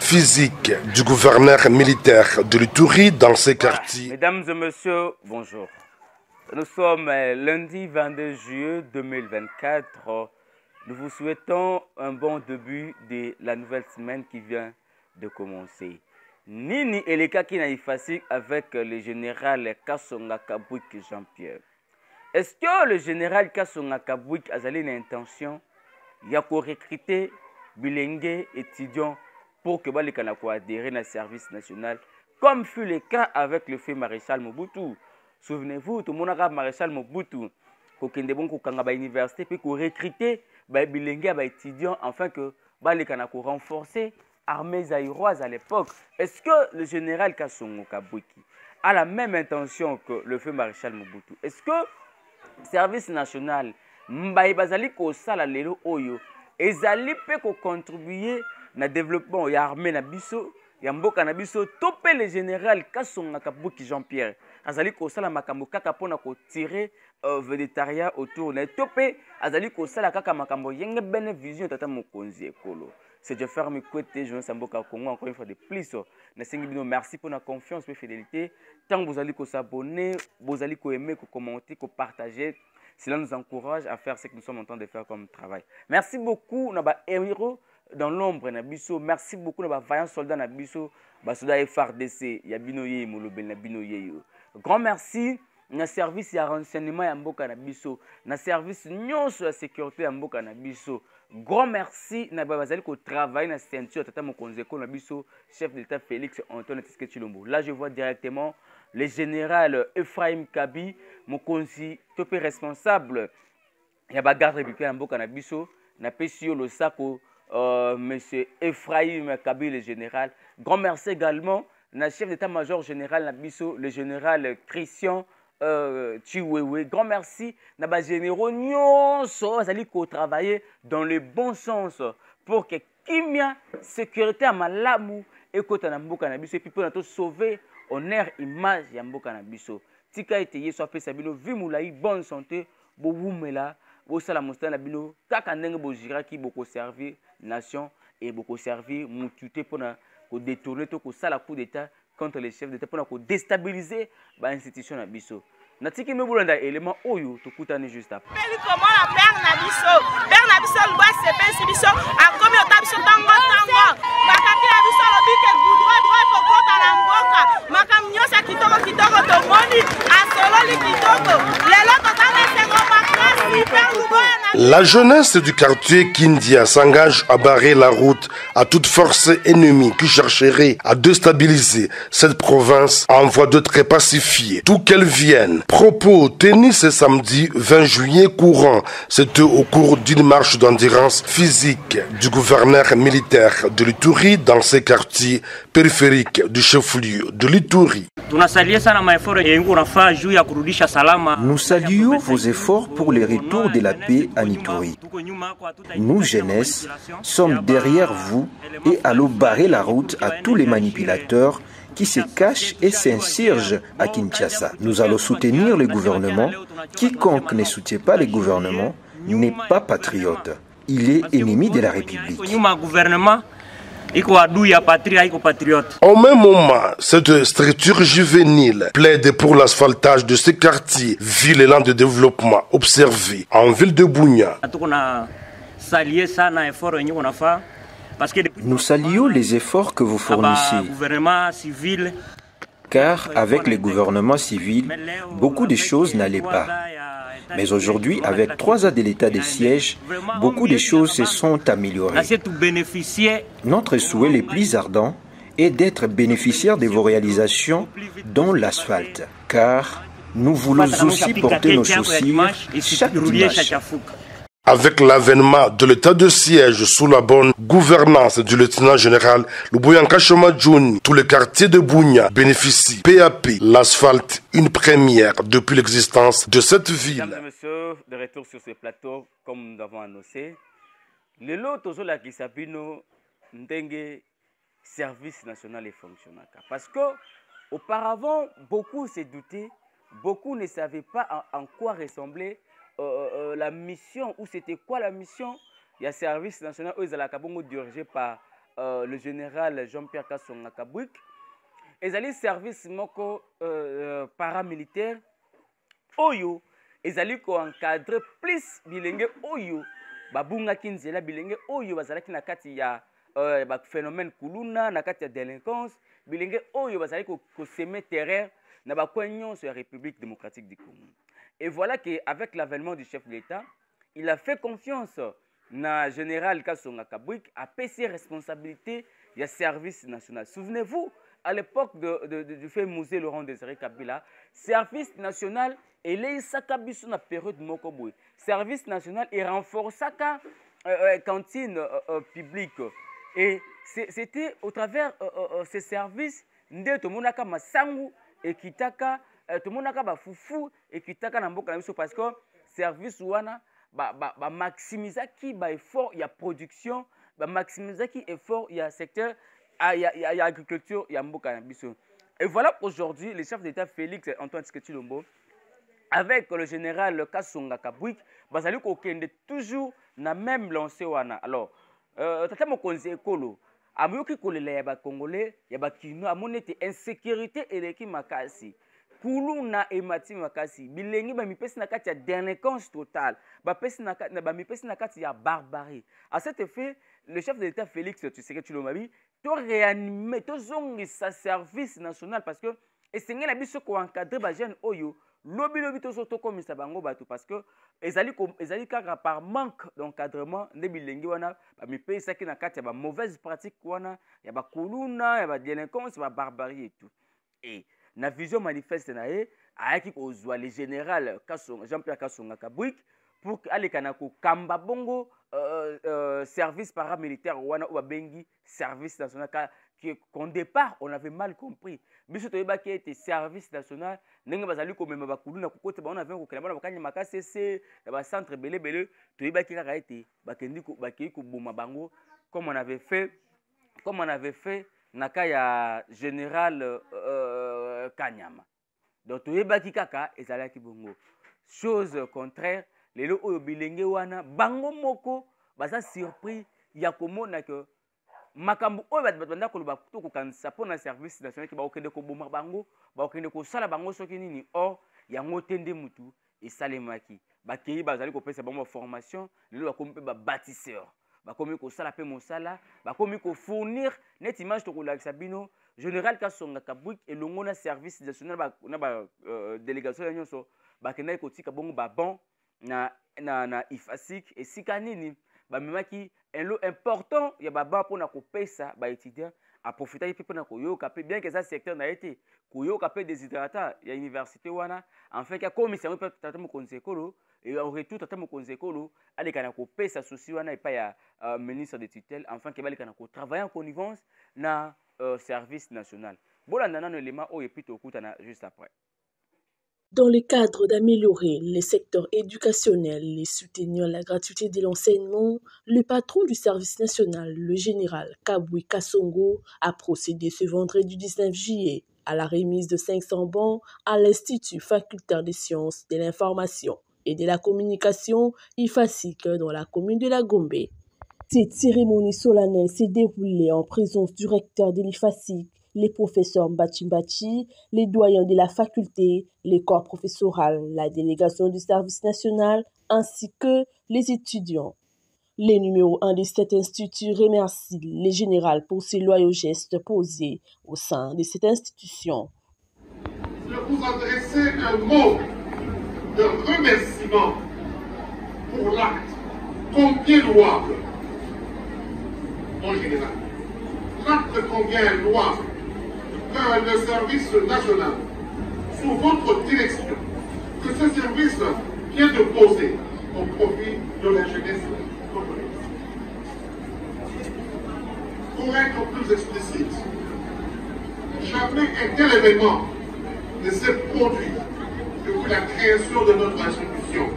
physique du gouverneur militaire de l'Ituri dans ces quartiers. Mesdames et messieurs, bonjour. Nous sommes lundi 22 juillet 2024. Nous vous souhaitons un bon début de la nouvelle semaine qui vient de commencer. Nini Eleka qui n'a facile avec le général Kasonga Kabouik Jean-Pierre. Est-ce que le général Kasonga Kabouik a une intention de recruter bilingue étudiants pour que les Kanako adhèrent au service national, comme fut le cas avec le fait maréchal Mobutu? Souvenez-vous, tout le monde a maréchal Mobutu, qui a à l'université, puis qu'on recruter les bilingues, les étudiants, afin que les Kanako renforcer l'armée zaïroise à l'époque. Est-ce que le général Kasonga Kabouik a la même intention que le fait maréchal Mobutu? Est-ce que le service national bazali ko sala lelo oyo ezali pe ko contribuer na développement ya armée na biso ya mboka na biso topé le général Kasonga Kabouik Jean-Pierre azali ko sala makambo kaka pona ko tirer végétarien autour na topé azali ko sala kaka makambo yenge bene vision tata mokonzi ekolo. C'est Jeffer Mikwete, je suis Mboka Congo, encore une fois de plus. Merci pour la confiance et la fidélité. Tant que vous allez vous abonner, vous allez aimer, commenter, partager, cela nous encourage à faire ce que nous sommes en train de faire comme travail. Merci beaucoup, nos héros dans l'ombre, merci beaucoup, nos vaillants soldats, nos soldats FRDC, Yabinoye, Molobel, Nabinoye. Grand merci. Na service ya renseignement ya mboka na biso, na service nyonso ya sécurité ya mboka na biso. Grand merci na bazali ko travailler na ceinture tata mokonzi ko na biso, chef de l'État Félix Antoine Tshisekedi Tshilombo. Là je vois directement le général Ephraim Kabi mokonzi topé responsable ya ba garde républicaine ya mboka na biso, na pesio le sako monsieur Ephraim Kabi le général. Grand merci également na chef d'état-major général na biso, le général Christian Chiwewe. Grand merci na ba généraux nyonso azali ko travailler dans le bon sens pour que kimia sécurité à malamu ekota na mboka na biso et puis pour na sauver honneur image ya mboka na biso. Tika ete yeso apesa bino vie moulayi bonne santé bo wumela bo sala mostana bino kaka ndenge bo jiraki boko servir nation et boko servir mututé pour na ko détourner to ko sala coup d'état contre les chefs d'État pour déstabiliser l'institution na biso. Natiki me bolanda élément oyo to kutani juste après. Comment la père na biso loi c'est biso a komi ota biso tango bakati na biso lobi ke droit kokota na mboka makam nyosa kitoko to moni asololi kitoko lelo totana sengo makasi père. La jeunesse du quartier Kindia s'engage à barrer la route à toute force ennemie qui chercherait à déstabiliser cette province en voie de très pacifiée, d'où qu'elle vienne. Propos tenus ce samedi 20 juillet courant, c'était au cours d'une marche d'endurance physique du gouverneur militaire de l'Ituri dans ces quartiers périphériques du chef-lieu de l'Ituri. Nous saluons vos efforts pour le retour de la paix en Ituri. Nous, jeunesse, sommes derrière vous et allons barrer la route à tous les manipulateurs qui se cachent et s'insurgent à Kinshasa. Nous allons soutenir le gouvernement. Quiconque ne soutient pas le gouvernement n'est pas patriote. Il est ennemi de la République. Au même moment, cette structure juvénile plaide pour l'asphaltage de ce quartier, ville et land de développement observé en ville de Bunia. Nous saluons les efforts que vous fournissez, car avec le gouvernement civil, beaucoup de choses n'allaient pas. Mais aujourd'hui, avec 3 ans de l'état de siège, beaucoup de choses se sont améliorées. Notre souhait le plus ardent est d'être bénéficiaire de vos réalisations, dont l'asphalte, car nous voulons aussi porter nos chaussures chaque dimanche. Avec l'avènement de l'état de siège sous la bonne gouvernance du lieutenant général Luboyanka Choma Djouni, tous les quartiers de Bunia bénéficient PAP, l'asphalte, une première depuis l'existence de cette ville. Mesdames et messieurs, de retour sur ce plateau, comme nous avons annoncé, le lot tozola qui s'abino ndenge service national et fonctionnel. Parce que auparavant, beaucoup se doutaient, beaucoup ne savaient pas en quoi ressemblait la mission, ou c'était quoi la mission. Il y a service national où ils allaient dirigé par le général Jean-Pierre Kasonga Kabwik. Ezali service moko paramilitaire oyo ezali ko encadrer plus bilenge oyo babunga kinzela bilenge oyo bazalaki na kati ya ba phénomène kuluna na kati ya délinquance bilenge oyo bazali ko semer terreur na ba coin sur la République démocratique du Congo. Et voilà que avec l'avènement du chef de l'État, il a fait confiance na général Kasonga Kabwik à passer responsabilité du service national. Souvenez-vous, à l'époque du fait Musée Laurent Désiré Kabila, service national et les sakabisu na période mokoboy. Service national et renforça cantine publique. Et c'était au travers ces services nde tomonaka masangu et kitaka tomonaka ba fufu et kitaka na mboka na biso parce que service wana ba maximisaki ba effort ya production ba maximisaki effort ya secteur il y a agriculture, il y a mboka. Et voilà aujourd'hui le chef d'État Félix Antoine Tshisekedi Tshilombo avec le général Kasonga Kabwik bazali ko kende toujours na même lancé wana. Alors tata mokonzi ekolo amoyoki kolela ya ba congolais ya ba kino amonete insécurité eleki makasi kuluna emati makasi bilengi ba mipesi na kati ya délinquance totale ba pesi na kati ba mipesi na kati ya barbarie. À cet effet, le chef de l'État Félix Tshisekedi Tshilombo to réanimer to zongisa service national parce que esengela biso ko encadrer ba jeune oyo lobi to soto komisa bango bato parce que ezali kaka par manque d'encadrement nde bilengi wana ba mipesa ki na kati ya ba mauvaise pratique wana ya ba kuluna ya ba délinquance ba barbarie et tout. Et na vision manifeste na ye ayaki kozwa le général Jean-Pierre Kasonga Kabwik pour alekana ko kamba bongo service paramilitaire wana ou bengi service national qu'au départ on avait mal compris biso to yeba ki était service national ndenge bazali ko mema bakulu na kokote ba on avait ko kela bana bakanya makasese na ba centre belebele to yeba ki kaka ete bakendi ko bakei ko boma bango comme on avait fait na ka ya général Kanyama. Donc to yeba ki kaka ezalaki bongo chose contraire lelo oyo bilenge wana bango moko baza surpris ya komona que makambo oyo batanda koloba to kokanisa pona service national ki ba okende ko boma bango ba okende ko sala bango soki nini or yango tende mutu esalemaki bakei bazali ko pesa bango formation lelo bakomi pe ba bâtisseur bakomi ko sala pe mosala bakomi ko fournir net image to kolakisa bino général Kasonga Kabwik elongo na service national na ba délégation ya nyonso bakenda ko tika bongo ba bon na ifasik et sikanini ba memaki elo important ya baba pona ko pesa ba étudiant a profiter pe pona ko yoka pe bien que ça secteur na été ko yoka pe déshydratat ya université wana en fait ka commission pe tata mo konsekolo et en retour tata mo konsekolo alekana ko pesa souci wana et pas ya ministre de tutelle enfin ke balekana ko travailler en connivence na service national bolanda nano élément o epito okutana juste après. Dans le cadre d'améliorer les secteurs éducationnels et soutenir la gratuité de l'enseignement, le patron du service national, le général Kabwik Kasongo, a procédé ce vendredi 19 juillet à la remise de 500 bons à l'Institut facultaire des sciences de l'information et de la communication IFASIC dans la commune de la Gombe. Cette cérémonie solennelle s'est déroulée en présence du recteur de l'IFASIC, les professeurs Mbachi, les doyens de la faculté, les corps professoral, la délégation du service national, ainsi que les étudiants. Les numéros 1 de cet institut remercient les générales pour ces loyaux gestes posés au sein de cette institution. Je vous adresser un mot de remerciement pour l'acte combien louable, mon général. L'acte combien louable que le service national, sous votre direction, que ce service vient de poser au profit de la jeunesse congolaise. Pour être plus explicite, jamais un tel événement ne s'est produit depuis la création de notre institution.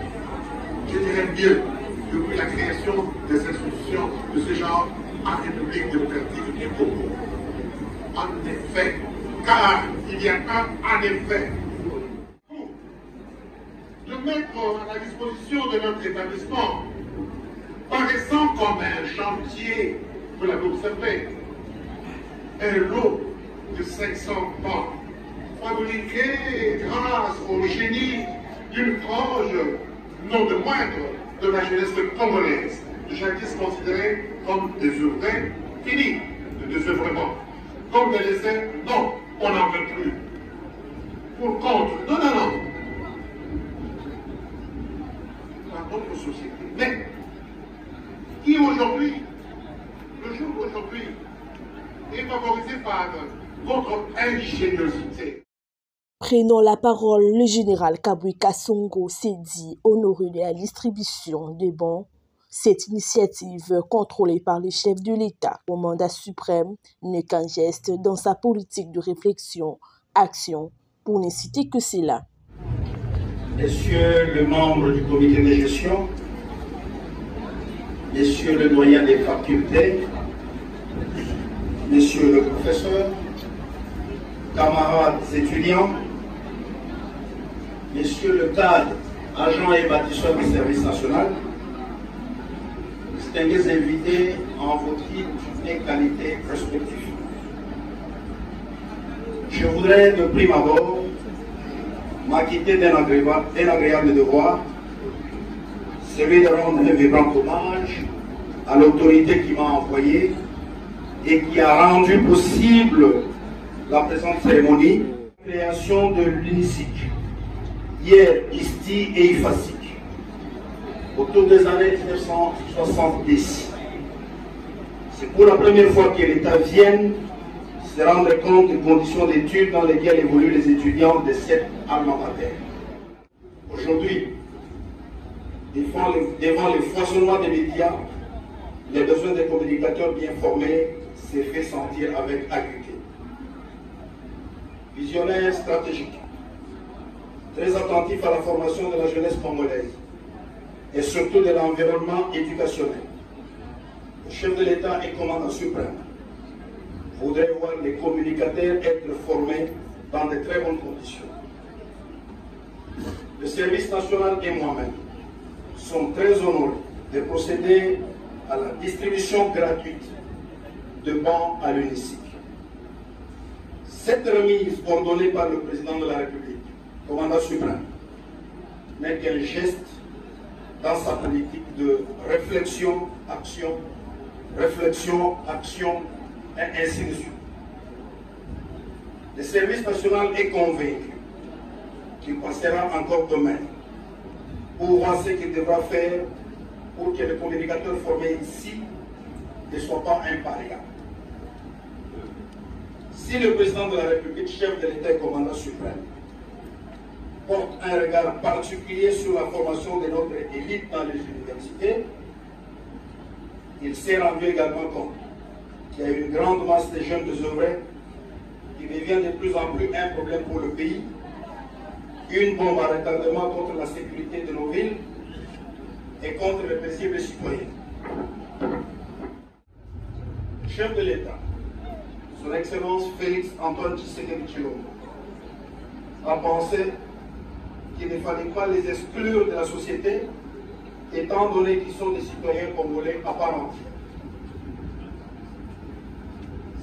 Je dirais mieux, depuis la création des institutions de ce genre en République démocratique du Congo. En effet, car il y a en effet, de mettre à la disposition de notre établissement, paraissant comme un chantier vous l'avez observé, un lot de 500 bancs fabriqués grâce au génie d'une frange non de moindre de la jeunesse congolaise, jadis considérée comme des œuvrés finis de désœuvrement. Comme des laissés, non, on n'en veut plus. Pour contre, non, non, non. Dans notre société. Mais, qui aujourd'hui, le jour d'aujourd'hui, est favorisé par votre ingéniosité. Prenant la parole, le général Kabui Kasongo s'est dit honoré de la distribution des bons. Cette initiative, contrôlée par le chef de l'État au mandat suprême, n'est qu'un geste dans sa politique de réflexion, action, pour ne citer que cela. Messieurs les membres du comité de gestion, messieurs les doyens des facultés, messieurs les professeurs, camarades étudiants, messieurs le cadre, agents et bâtisseurs du service national, distingués invités en vos titres et qualités respectifs. Je voudrais de prime abord m'acquitter d'un agréable devoir, celui de rendre un vibrant hommage à l'autorité qui m'a envoyé et qui a rendu possible la présente cérémonie, création de l'UNICIC, hier ISTI et IFACIC, autour des années 1970. C'est pour la première fois que l'État vienne se rendre compte des conditions d'études dans lesquelles évoluent les étudiants de cette alma mater. Aujourd'hui, devant le foisonnement des médias, les besoins des communicateurs bien formés s'est fait sentir avec acuité. Visionnaire stratégique, très attentif à la formation de la jeunesse congolaise et surtout de l'environnement éducationnel. Le chef de l'État et commandant suprême voudrait voir les communicateurs être formés dans de très bonnes conditions. Le service national et moi-même sommes très honorés de procéder à la distribution gratuite de bancs à l'UNICIC. Cette remise ordonnée par le président de la République, commandant suprême, n'est qu'un geste dans sa politique de réflexion, action, et ainsi de suite. Le service national est convaincu qu'il passera encore demain pour voir ce qu'il devra faire pour que les communicateurs formés ici ne soient pas impariables. Si le président de la République, chef de l'État et commandant suprême, porte un regard particulier sur la formation de notre élite dans les universités, il s'est rendu également compte qu'il y a une grande masse de jeunes désœuvrés qui devient de plus en plus un problème pour le pays, une bombe à retardement contre la sécurité de nos villes et contre les paisibles citoyens. Chef de l'État, Son Excellence Félix Antoine Tshisekedi Tshilombo, a pensé qu'il ne fallait pas les exclure de la société, étant donné qu'ils sont des citoyens congolais à part entière.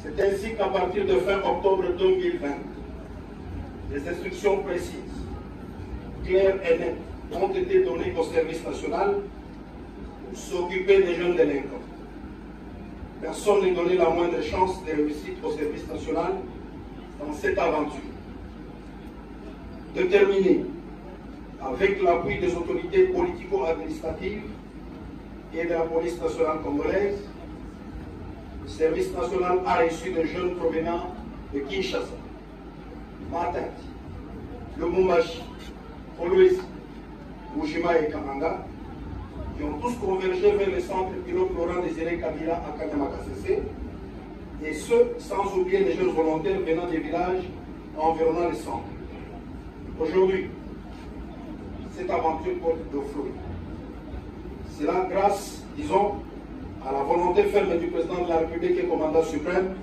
C'est ainsi qu'à partir de fin octobre 2020, des instructions précises, claires et nettes, ont été données au service national pour s'occuper des jeunes délinquants. Personne n'est donné la moindre chance de réussite au service national dans cette aventure. Déterminé, avec l'appui des autorités politico-administratives et de la police nationale congolaise, le service national a reçu des jeunes provenant de Kinshasa, Matadi, Lubumbashi, Kolwezi, Ujima et Kamanga, qui ont tous convergé vers le centre pilote Laurent Désiré Kabila à Kanyamakasese, et ce, sans oublier les jeunes volontaires venant des villages environnant le centre. Aujourd'hui, cette aventure porte de fruits. C'est là grâce, disons, à la volonté ferme du président de la République et commandant suprême,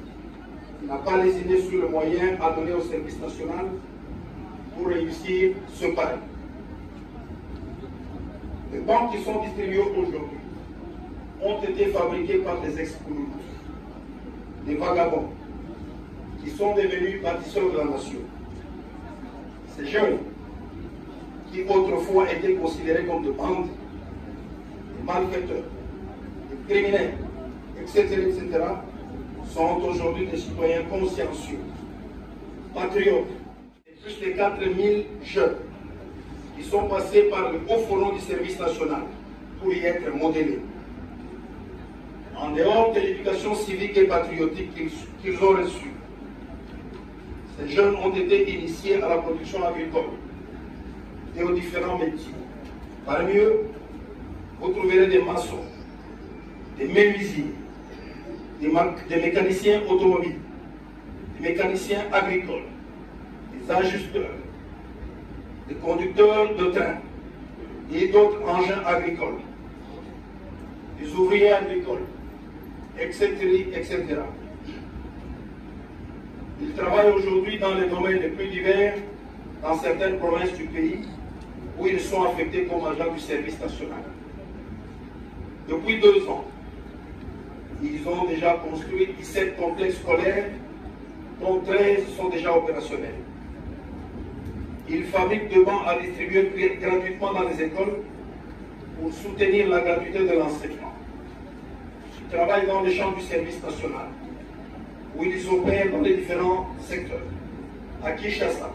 qui n'a pas lésiné sur le moyen à donner au service national pour réussir ce pari. Les banques qui sont distribuées aujourd'hui ont été fabriquées par des ex-communistes. des vagabonds qui sont devenus bâtisseurs de la nation. Ces jeunes qui autrefois étaient considérés comme des bandits, des malfaiteurs, des criminels, etc., sont aujourd'hui des citoyens consciencieux, patriotes, et plus de 4000 jeunes qui sont passés par le haut fourneau du service national pour y être modélés. En dehors de l'éducation civique et patriotique qu'ils ont reçue, ces jeunes ont été initiés à la production agricole et aux différents métiers. Parmi eux, vous trouverez des maçons, des menuisiers, des mécaniciens automobiles, des mécaniciens agricoles, des ajusteurs, des conducteurs de train et d'autres engins agricoles, des ouvriers agricoles, etc., etc. Ils travaillent aujourd'hui dans les domaines les plus divers dans certaines provinces du pays où ils sont affectés comme agents du service national. Depuis 2 ans, ils ont déjà construit 17 complexes scolaires, dont 13 sont déjà opérationnels. Ils fabriquent des bancs à distribuer gratuitement dans les écoles pour soutenir la gratuité de l'enseignement. Ils travaillent dans les champs du service national, où ils opèrent dans les différents secteurs. À Kinshasa,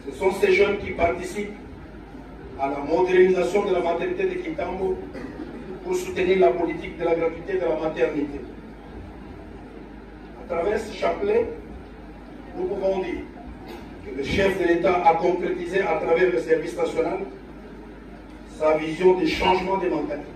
ce sont ces jeunes qui participent à la modernisation de la maternité de Kitambo pour soutenir la politique de la gratuité de la maternité. À travers ce chapelet, nous pouvons dire que le chef de l'État a concrétisé à travers le service national sa vision des changements des mentalités.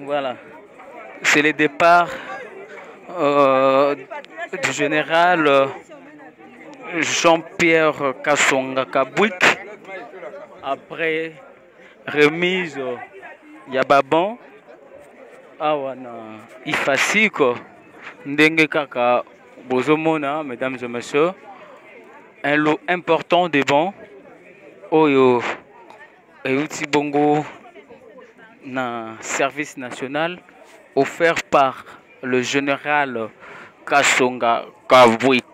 Voilà, c'est le départ du général Jean-Pierre Kassonga Kabwik après remise Yababan awana ifasiko ndenge kaka bozomona, mesdames et messieurs, un lot important de bons oyo euti bongo na service national offert par le général Kassonga Kabwik.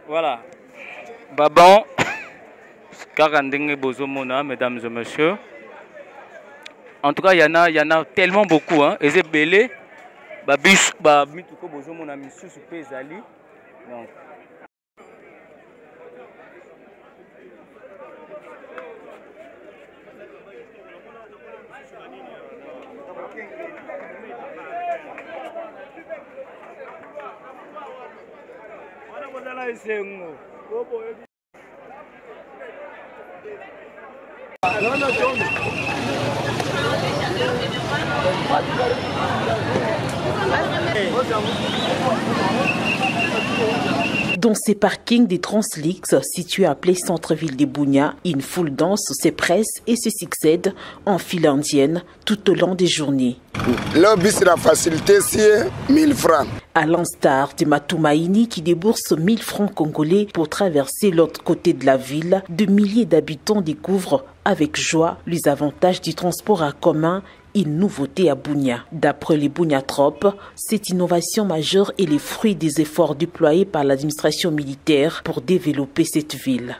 Voilà, Baban, Karandenge Bozomona, mesdames et messieurs. En tout cas, il y en a tellement beaucoup. Hein. Et c'est belé, Babis, Babituko Bozomona, Missus Pezali. Donc. Dans ces parkings des Translix situés appelés centre-ville de Bunia, une foule danse, se presse et se succède en file indienne tout au long des journées. Là, c'est la facilité, c'est 1000 francs. À l'instar de Matoumaïni qui débourse 1000 francs congolais pour traverser l'autre côté de la ville, de milliers d'habitants découvrent avec joie les avantages du transport en commun, une nouveauté à Bunia. D'après les Buniatropes, cette innovation majeure est le fruit des efforts déployés par l'administration militaire pour développer cette ville.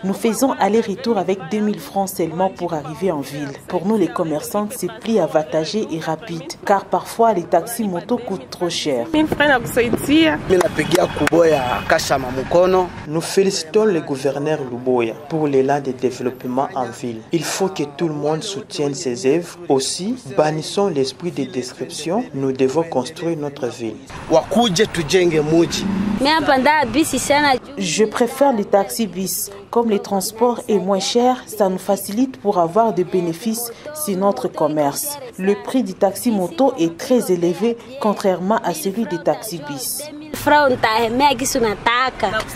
Nous faisons aller-retour avec 2000 francs seulement pour arriver en ville. Pour nous les commerçants, c'est plus avantageux et rapide, car parfois les taxis motos coûtent trop cher. Nous félicitons le gouverneur Luboya pour l'élan de développement en ville. Il faut que tout le monde soutienne ses œuvres. Aussi, bannissons l'esprit de description. Nous devons construire notre ville. Je préfère les taxis bis. Comme le transport est moins cher, ça nous facilite pour avoir des bénéfices sur notre commerce. Le prix du taxi moto est très élevé contrairement à celui des taxis bis.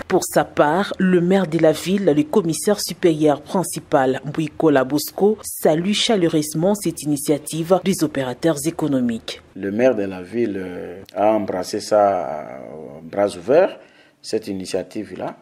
Pour sa part, le maire de la ville, le commissaire supérieur principal Mbouiko Labosco, salue chaleureusement cette initiative des opérateurs économiques. Le maire de la ville a embrassé ça à bras ouverts, cette initiative-là.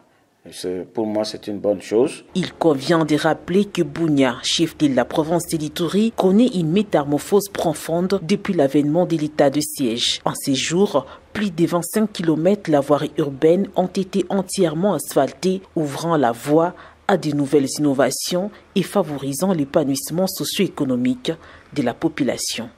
Pour moi, c'est une bonne chose. Il convient de rappeler que Bunia, chef de la province de l'Ituri, connaît une métamorphose profonde depuis l'avènement de l'état de siège. En ces jours, plus de 25 km la voirie urbaine ont été entièrement asphaltées, ouvrant la voie à de nouvelles innovations et favorisant l'épanouissement socio-économique de la population.